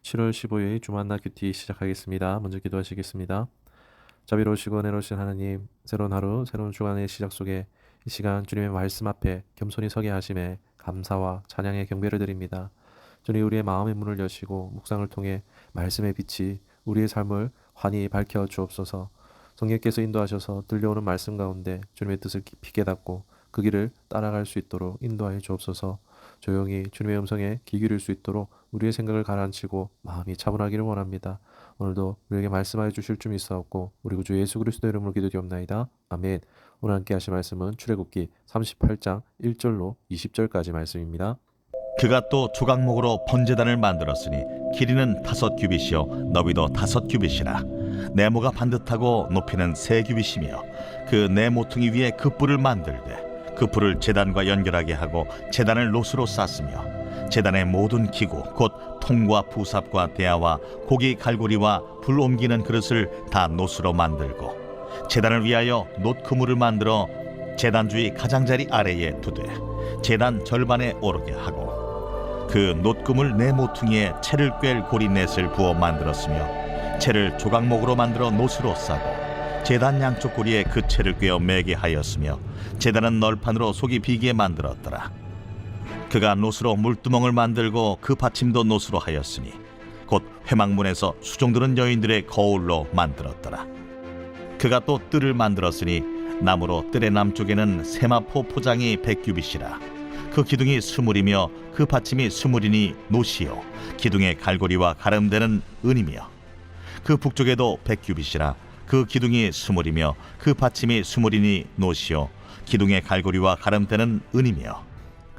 7월 15일 주만나 큐티 시작하겠습니다. 먼저 기도하시겠습니다. 자비로우시고 은혜로우신 하나님, 새로운 하루, 새로운 주간의 시작 속에 이 시간 주님의 말씀 앞에 겸손히 서게 하심에 감사와 찬양의 경배를 드립니다. 주님, 우리의 마음의 문을 여시고 묵상을 통해 말씀의 빛이 우리의 삶을 환히 밝혀 주옵소서. 성령께서 인도하셔서 들려오는 말씀 가운데 주님의 뜻을 깊이 깨닫고 그 길을 따라갈 수 있도록 인도하여 주옵소서. 조용히 주님의 음성에 귀 기울일 수 있도록 우리의 생각을 가라앉히고 마음이 차분하기를 원합니다. 오늘도 우리에게 말씀하여 주실 줄 믿사옵고 우리 구주 예수 그리스도의 이름으로 기도드리옵나이다. 아멘. 오늘 함께 하실 말씀은 출애굽기 38장 1절로 20절까지 말씀입니다. 그가 또 조각목으로 번제단을 만들었으니 길이는 5규빗이요 너비도 5규빗이라. 네모가 반듯하고 높이는 3규빗이며 그 네 모퉁이 위에 그 뿔을 만들되 그 뿔을 제단과 연결하게 하고 제단을 노스로 쌌으며 제단의 모든 기구 곧 통과 부삽과 대야와 고기 갈고리와 불 옮기는 그릇을 다 노스로 만들고 제단을 위하여 놋 그물을 만들어 제단 주위 가장자리 아래에 두되 제단 절반에 오르게 하고 그 놋금을 네 모퉁이에 채를 꿰 고리 넷을 부어 만들었으며 채를 조각목으로 만들어 놋으로 싸고 제단 양쪽 고리에 그 채를 꿰어 매게 하였으며 제단은 널판으로 속이 비게 만들었더라. 그가 놋으로 물두멍을 만들고 그 받침도 놋으로 하였으니 곧 회막문에서 수종드는 여인들의 거울로 만들었더라. 그가 또 뜰을 만들었으니 나무로 뜰의 남쪽에는 세마포 포장이 100규빗이라. 그 기둥이 스물이며 그 받침이 스물이니 놋이요 기둥의 갈고리와 가름대는 은이며 그 북쪽에도 100규빗이라. 그 기둥이 스물이며 그 받침이 스물이니 놋이요 기둥의 갈고리와 가름대는 은이며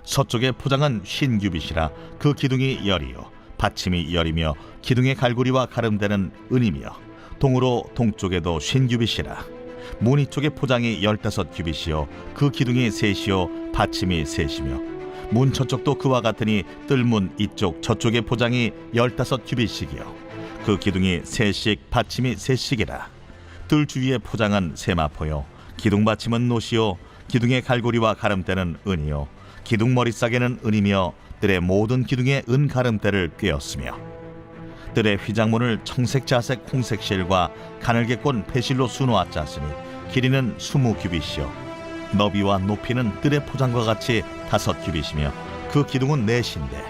서쪽의 포장은 50규빗이라. 그 기둥이 열이요 받침이 열이며 기둥의 갈고리와 가름대는 은이며 동으로 동쪽에도 50규빗이라. 무늬 쪽의 포장이 15규빗이요 그 기둥이 셋이요 받침이 셋이며 문 저쪽도 그와 같으니 뜰문 이쪽 저쪽의 포장이 15규빗이요 그 기둥이 셋씩 받침이 셋씩이라. 뜰 주위의 포장은 세마포요 기둥 받침은 놋이요 기둥의 갈고리와 가름대는 은이요 기둥 머리싸개는 은이며 뜰의 모든 기둥에 은 가름대를 꿰었으며 뜰의 휘장문을 청색 자색 홍색 실과 가늘게 꼰 배실로 수놓아 짰으니 길이는 20규빗이요 너비와 높이는 뜰의 포장과 같이 5규빗이며 그 기둥은 넷인데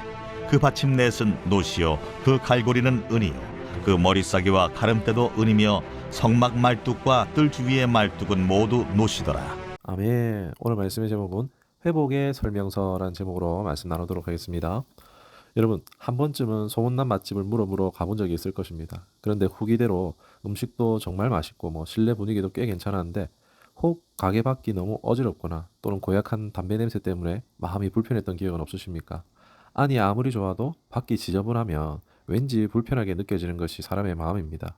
그 받침 넷은 놋이요 그 갈고리는 은이요 그 머리싸개와 가름대도 은이며 성막 말뚝과 뜰 주위의 말뚝은 모두 놋이더라. 아멘. 오늘 말씀의 제목은 회복의 설명서라는 제목으로 말씀 나누도록 하겠습니다. 여러분, 한 번쯤은 소문난 맛집을 물어 가본 적이 있을 것입니다. 그런데 후기대로 음식도 정말 맛있고 실내 분위기도 꽤 괜찮았는데 혹 가게 밖이 너무 어지럽거나 또는 고약한 담배 냄새 때문에 마음이 불편했던 기억은 없으십니까? 안이 아무리 좋아도 밖이 지저분하면 왠지 불편하게 느껴지는 것이 사람의 마음입니다.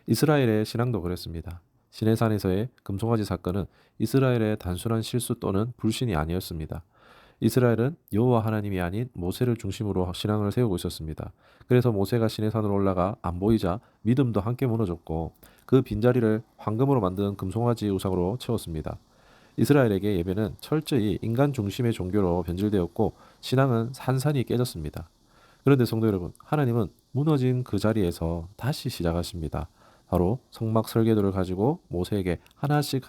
이스라엘의 신앙도 그랬습니다. 시내산에서의 금송아지 사건은 이스라엘의 단순한 실수 또는 불신이 아니었습니다. 이스라엘은 여호와 하나님이 아닌 모세를 중심으로 신앙을 세우고 있었습니다. 그래서 모세가 시내산으로 올라가 안 보이자 믿음도 함께 무너졌고 그 빈자리를 황금으로 만든 금송아지 우상으로 채웠습니다. 이스라엘에게 예배는 철저히 인간 중심의 종교로 변질되었고 신앙은 산산이 깨졌습니다. 그런데 성도 여러분, 하나님은 무너진 그 자리에서 다시 시작하십니다. 바로 성막 설계도를 가지고 모세에게 하나씩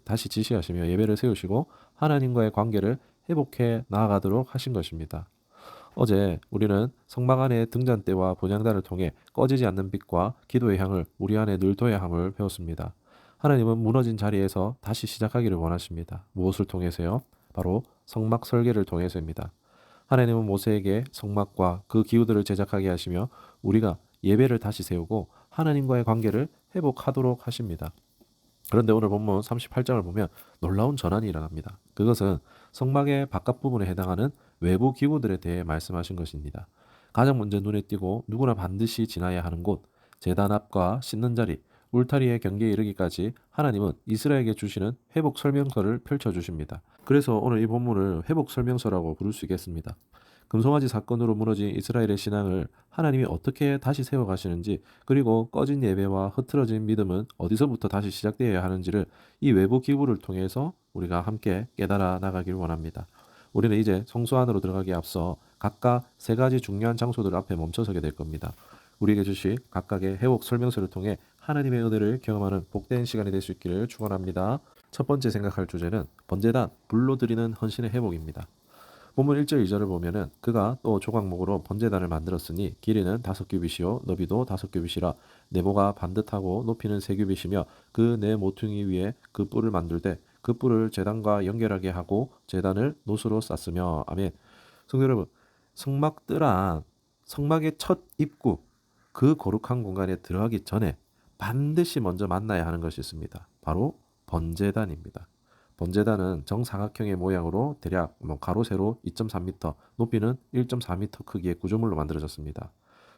다시 지시하시며 예배를 세우시고 하나님과의 관계를 회복해 나아가도록 하신 것입니다. 어제 우리는 성막 안의 등잔대와 본향단을 통해 꺼지지 않는 빛과 기도의 향을 우리 안에 늘 둬야 함을 배웠습니다. 하나님은 무너진 자리에서 다시 시작하기를 원하십니다. 무엇을 통해서요? 바로 성막 설계를 통해서입니다. 하나님은 모세에게 성막과 그 기구들을 제작하게 하시며 우리가 예배를 다시 세우고 하나님과의 관계를 회복하도록 하십니다. 그런데 오늘 본문 38장을 보면 놀라운 전환이 일어납니다. 그것은 성막의 바깥 부분에 해당하는 외부 기구들에 대해 말씀하신 것입니다. 가장 먼저 눈에 띄고 누구나 반드시 지나야 하는 곳, 제단 앞과 씻는 자리, 울타리의 경계에 이르기까지 하나님은 이스라엘에게 주시는 회복 설명서를 펼쳐주십니다. 그래서 오늘 이 본문을 회복 설명서라고 부를 수 있겠습니다. 금송아지 사건으로 무너진 이스라엘의 신앙을 하나님이 어떻게 다시 세워가시는지, 그리고 꺼진 예배와 흐트러진 믿음은 어디서부터 다시 시작되어야 하는지를 이 외부 기구를 통해서 우리가 함께 깨달아 나가길 원합니다. 우리는 이제 성소 안으로 들어가기에 앞서 각각 세 가지 중요한 장소들 앞에 멈춰서게 될 겁니다. 우리에게 주실 각각의 회복 설명서를 통해 하나님의 은혜를 경험하는 복된 시간이 될 수 있기를 축원합니다. 첫 번째 생각할 주제는 번제단, 불로 드리는 헌신의 회복입니다. 본문 1절 2절을 보면은 그가 또 조각목으로 번제단을 만들었으니 길이는 5규빗이요 너비도 5규빗이라 네모가 반듯하고 높이는 3규빗이며 그 네 모퉁이 위에 그 뿔을 만들되 그 뿔을 제단과 연결하게 하고 제단을 노수로 쌌으며 아멘. 성도 여러분, 성막 뜰안, 성막의 첫 입구, 그 거룩한 공간에 들어가기 전에 반드시 먼저 만나야 하는 것이 있습니다. 바로 번제단입니다. 번제단은 정사각형의 모양으로 대략 가로 세로 2.3m, 높이는 1.4m 크기의 구조물로 만들어졌습니다.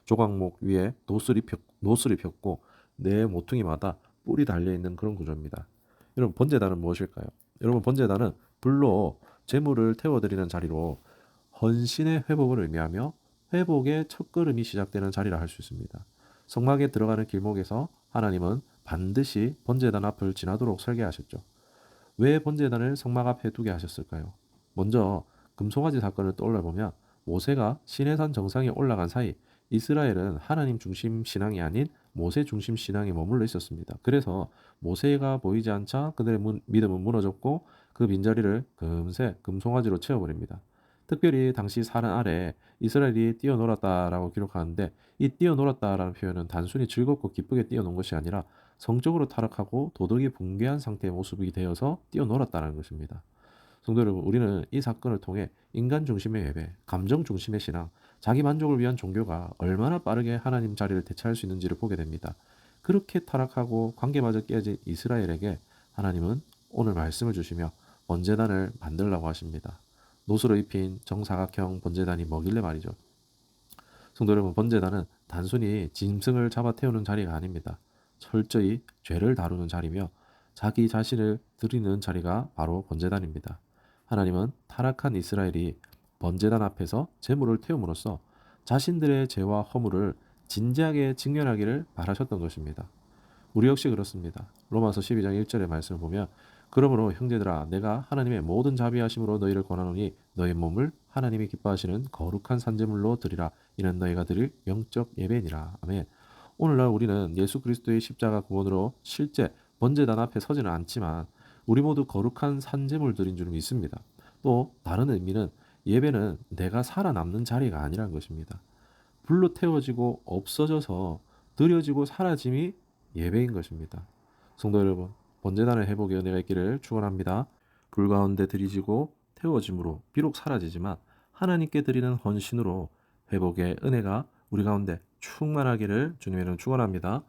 조각목 위에 노슬이 폈고 네 모퉁이마다 뿔이 달려 있는 그런 구조입니다. 여러분, 번제단은 무엇일까요? 여러분, 번제단은 불로 제물을 태워드리는 자리로 헌신의 회복을 의미하며 회복의 첫걸음이 시작되는 자리라 할 수 있습니다. 성막에 들어가는 길목에서 하나님은 반드시 번제단 앞을 지나도록 설계하셨죠. 왜 번제단을 성막 앞에 두게 하셨을까요? 먼저 금송아지 사건을 떠올려 보면 모세가 시내산 정상에 올라간 사이 이스라엘은 하나님 중심 신앙이 아닌 모세 중심 신앙에 머물러 있었습니다. 그래서 모세가 보이지 않자 그들의 믿음은 무너졌고 그 빈자리를 금세 금송아지로 채워버립니다. 특별히 당시 사른 아래 이스라엘이 뛰어놀았다라고 기록하는데 이 뛰어놀았다라는 표현은 단순히 즐겁고 기쁘게 뛰어논 것이 아니라 성적으로 타락하고 도덕이 붕괴한 상태의 모습이 되어서 뛰어놀았다는 것입니다. 성도 여러분, 우리는 이 사건을 통해 인간 중심의 예배, 감정 중심의 신앙, 자기 만족을 위한 종교가 얼마나 빠르게 하나님 자리를 대체할 수 있는지를 보게 됩니다. 그렇게 타락하고 관계마저 깨진 이스라엘에게 하나님은 오늘 말씀을 주시며 번제단을 만들라고 하십니다. 노수로 입힌 정사각형 번제단이 뭐길래 말이죠. 성도 여러분, 번제단은 단순히 짐승을 잡아 태우는 자리가 아닙니다. 철저히 죄를 다루는 자리며 자기 자신을 드리는 자리가 바로 번제단입니다. 하나님은 타락한 이스라엘이 번제단 앞에서 제물을 태움으로써 자신들의 죄와 허물을 진지하게 직면하기를 바라셨던 것입니다. 우리 역시 그렇습니다. 로마서 12장 1절의 말씀을 보면 그러므로 형제들아 내가 하나님의 모든 자비하심으로 너희를 권하노니 너희 몸을 하나님이 기뻐하시는 거룩한 산제물로 드리라. 이는 너희가 드릴 영적 예배니라. 아멘. 오늘날 우리는 예수 그리스도의 십자가 구원으로 실제 번제단 앞에 서지는 않지만 우리 모두 거룩한 산제물 드린 줄 믿습니다. 또 다른 의미는 예배는 내가 살아남는 자리가 아니란 것입니다. 불로 태워지고 없어져서 드려지고 사라짐이 예배인 것입니다. 성도 여러분, 번제단의 회복의 은혜가 있기를 축원합니다. 불 가운데 들이지고 태워짐으로 비록 사라지지만 하나님께 드리는 헌신으로 회복의 은혜가 우리 가운데 충만하기를 주님의 이름으로 축원합니다.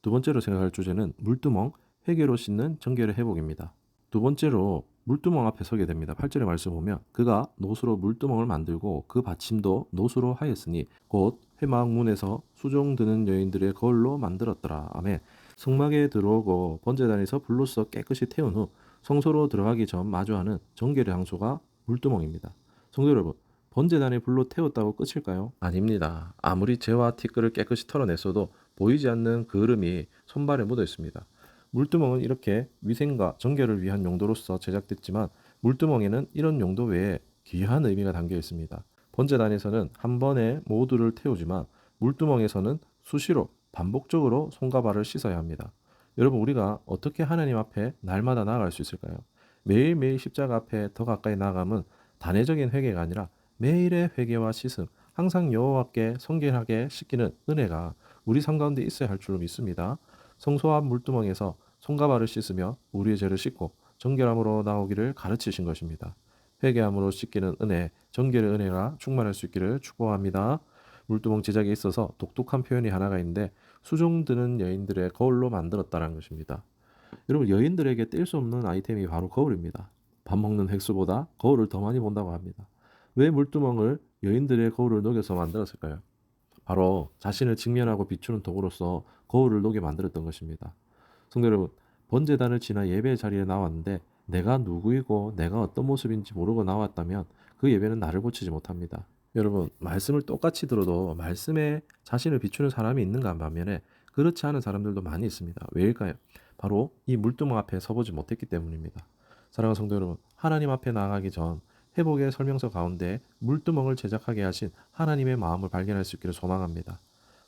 두 번째로 생각할 주제는 물두멍, 회개로 씻는 정결의 회복입니다. 두 번째로 물두멍 앞에 서게 됩니다. 8절의 말씀 보면 그가 노수로 물두멍을 만들고 그 받침도 노수로 하였으니 곧 회막 문에서 수종 드는 여인들의 거울로 만들었더라. 아멘. 성막에 들어오고 번제단에서 불로써 깨끗이 태운 후 성소로 들어가기 전 마주하는 정결의 장소가 물두멍입니다. 성도 여러분, 번제단에 불로 태웠다고 끝일까요? 아닙니다. 아무리 재와 티끌을 깨끗이 털어냈어도 보이지 않는 그을음이 손발에 묻어 있습니다. 물두멍은 이렇게 위생과 정결을 위한 용도로서 제작됐지만 물두멍에는 이런 용도 외에 귀한 의미가 담겨 있습니다. 번제단에서는 한 번에 모두를 태우지만 물두멍에서는 수시로 반복적으로 손과 발을 씻어야 합니다. 여러분, 우리가 어떻게 하나님 앞에 날마다 나아갈 수 있을까요? 매일매일 십자가 앞에 더 가까이 나아감은 단회적인 회개가 아니라 매일의 회개와 씻음, 항상 여호와께 성결하게 씻기는 은혜가 우리 삶 가운데 있어야 할 줄로 믿습니다. 성소 앞 물두멍에서 손과 발을 씻으며 우리의 죄를 씻고 정결함으로 나오기를 가르치신 것입니다. 회개함으로 씻기는 은혜, 정결의 은혜가 충만할 수 있기를 축복합니다. 물두멍 제작에 있어서 독특한 표현이 하나가 있는데 수종 드는 여인들의 거울로 만들었다는 것입니다. 여러분, 여인들에게 뗄 수 없는 아이템이 바로 거울입니다. 밥 먹는 획수보다 거울을 더 많이 본다고 합니다. 왜 물두멍을 여인들의 거울을 녹여서 만들었을까요? 바로 자신을 직면하고 비추는 도구로서 거울을 녹여 만들었던 것입니다. 성도 여러분, 번제단을 지나 예배 자리에 나왔는데 내가 누구이고 내가 어떤 모습인지 모르고 나왔다면 그 예배는 나를 고치지 못합니다. 여러분, 말씀을 똑같이 들어도 말씀에 자신을 비추는 사람이 있는가 반면에 그렇지 않은 사람들도 많이 있습니다. 왜일까요? 바로 이 물두멍 앞에 서보지 못했기 때문입니다. 사랑하는 성도 여러분, 하나님 앞에 나아가기 전 회복의 설명서 가운데 물두멍을 제작하게 하신 하나님의 마음을 발견할 수 있기를 소망합니다.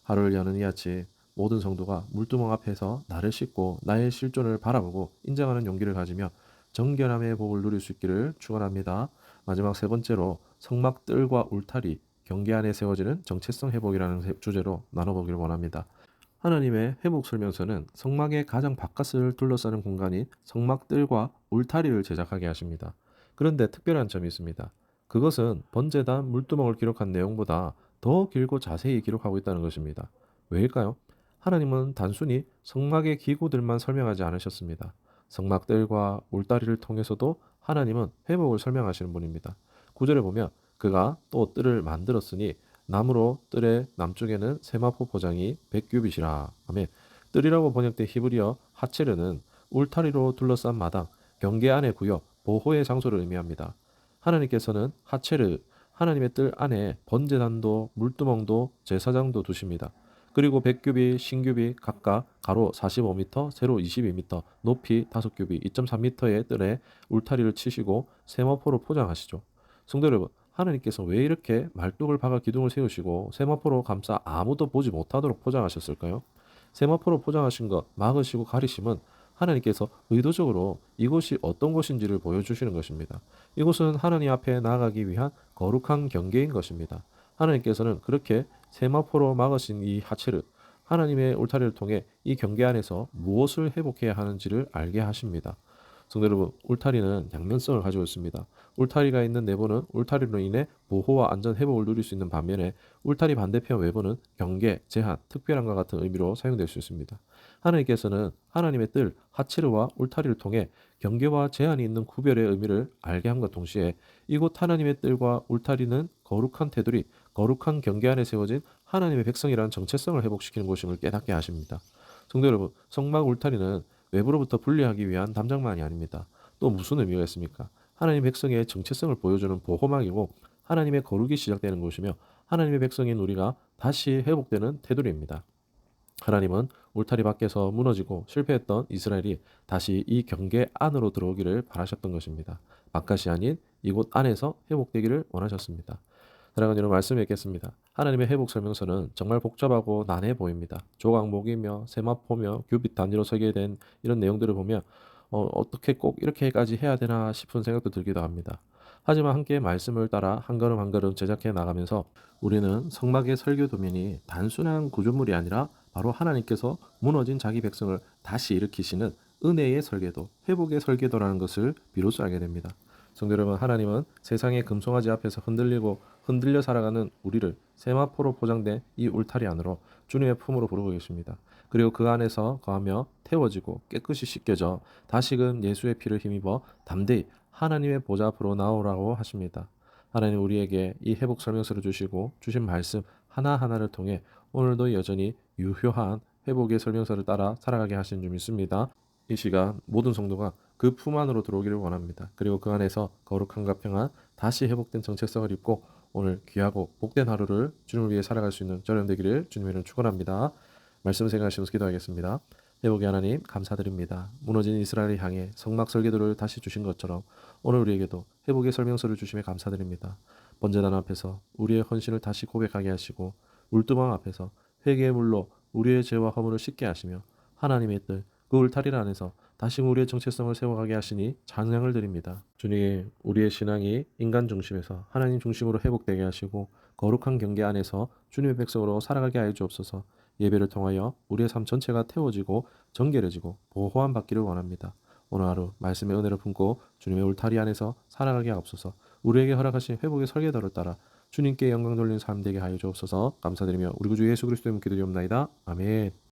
하루를 여는 이 아침 모든 성도가 물두멍 앞에서 나를 씻고 나의 실존을 바라보고 인정하는 용기를 가지며 정결함의 복을 누릴 수 있기를 축원합니다. 마지막 세 번째로 성막 뜰과 울타리, 경계 안에 세워지는 정체성 회복이라는 주제로 나눠보기를 원합니다. 하나님의 회복 설명서는 성막의 가장 바깥을 둘러싸는 공간인 성막 뜰과 울타리를 제작하게 하십니다. 그런데 특별한 점이 있습니다. 그것은 번제단 물두멍을 기록한 내용보다 더 길고 자세히 기록하고 있다는 것입니다. 왜일까요? 하나님은 단순히 성막의 기구들만 설명하지 않으셨습니다. 성막들과 울타리를 통해서도 하나님은 회복을 설명하시는 분입니다. 9절에 보면 그가 또 뜰을 만들었으니 나무로 뜰의 남쪽에는 세마포 포장이 100규빗이라. 아멘. 뜰이라고 번역된 히브리어 하체르는 울타리로 둘러싼 마당, 경계 안의 구역, 보호의 장소를 의미합니다. 하나님께서는 하체르, 하나님의 뜰 안에 번제단도 물두멍도 제사장도 두십니다. 그리고 100규빗, 신규빗 각각 가로 45m, 세로 22m, 높이 5규빗, 2.3m의 뜰에 울타리를 치시고 세마포로 포장하시죠. 성도 여러분, 하나님께서 왜 이렇게 말뚝을 박아 기둥을 세우시고 세마포로 감싸 아무도 보지 못하도록 포장하셨을까요? 세마포로 포장하신 것, 막으시고 가리심은 하나님께서 의도적으로 이곳이 어떤 곳인지를 보여주시는 것입니다. 이곳은 하나님 앞에 나아가기 위한 거룩한 경계인 것입니다. 하나님께서는 그렇게 세마포로 막으신 이 하체를 하나님의 울타리를 통해 이 경계 안에서 무엇을 회복해야 하는지를 알게 하십니다. 성도 여러분, 울타리는 양면성을 가지고 있습니다. 울타리가 있는 내부는 울타리로 인해 보호와 안전 회복을 누릴 수 있는 반면에 울타리 반대편 외부는 경계, 제한, 특별함과 같은 의미로 사용될 수 있습니다. 하나님께서는 하나님의 뜰, 하체르와 울타리를 통해 경계와 제한이 있는 구별의 의미를 알게 함과 동시에 이곳 하나님의 뜰과 울타리는 거룩한 테두리, 거룩한 경계 안에 세워진 하나님의 백성이라는 정체성을 회복시키는 곳임을 깨닫게 하십니다. 성도 여러분, 성막 울타리는 외부로부터 분리하기 위한 담장만이 아닙니다. 또 무슨 의미가 있습니까? 하나님 백성의 정체성을 보여주는 보호막이고 하나님의 거룩이 시작되는 곳이며 하나님의 백성인 우리가 다시 회복되는 테두리입니다. 하나님은 울타리 밖에서 무너지고 실패했던 이스라엘이 다시 이 경계 안으로 들어오기를 바라셨던 것입니다. 바깥이 아닌 이곳 안에서 회복되기를 원하셨습니다. 사랑하는 여러분, 말씀 읽겠습니다. 하나님의 회복 설명서는 정말 복잡하고 난해 보입니다. 조각목이며 세마포며 규빗 단위로 설계된 이런 내용들을 보면 어떻게 꼭 이렇게까지 해야 되나 싶은 생각도 들기도 합니다. 하지만 함께 말씀을 따라 한 걸음 한 걸음 제작해 나가면서 우리는 성막의 설교 도면이 단순한 구조물이 아니라 바로 하나님께서 무너진 자기 백성을 다시 일으키시는 은혜의 설계도, 회복의 설계도라는 것을 비로소 알게 됩니다. 성도 여러분, 하나님은 세상의 금송아지 앞에서 흔들려 살아가는 우리를 세마포로 포장된 이 울타리 안으로 주님의 품으로 부르고 계십니다. 그리고 그 안에서 거하며 태워지고 깨끗이 씻겨져 다시금 예수의 피를 힘입어 담대히 하나님의 보좌 앞으로 나오라고 하십니다. 하나님 우리에게 이 회복 설명서를 주시고 주신 말씀 하나하나를 통해 오늘도 여전히 유효한 회복의 설명서를 따라 살아가게 하신 줄 믿습니다. 이 시간 모든 성도가 그 품 안으로 들어오기를 원합니다. 그리고 그 안에서 거룩함과 평안, 다시 회복된 정체성을 입고 오늘 귀하고 복된 하루를 주님을 위해 살아갈 수 있는 저녁 되기를 주님의 이름으로 축원합니다. 말씀 생각하시면서 기도하겠습니다. 회복의 하나님 감사드립니다. 무너진 이스라엘을 향해 성막 설계도를 다시 주신 것처럼 오늘 우리에게도 회복의 설명서를 주심에 감사드립니다. 번제단 앞에서 우리의 헌신을 다시 고백하게 하시고 물두멍 앞에서 회개의 물로 우리의 죄와 허물을 씻게 하시며 하나님의 뜻, 그 울타리 안에서 다시 우리의 정체성을 세워가게 하시니 찬양을 드립니다. 주님, 우리의 신앙이 인간 중심에서 하나님 중심으로 회복되게 하시고 거룩한 경계 안에서 주님의 백성으로 살아가게 하여 주옵소서. 예배를 통하여 우리의 삶 전체가 태워지고 정결해지고 보호함 받기를 원합니다. 오늘 하루 말씀의 은혜를 품고 주님의 울타리 안에서 살아가게 하옵소서. 우리에게 허락하신 회복의 설계도를 따라 주님께 영광 돌리는 삶 되게 하여 주옵소서. 감사드리며 우리 구주 예수 그리스도의 이름으로 기도드리옵나이다. 아멘.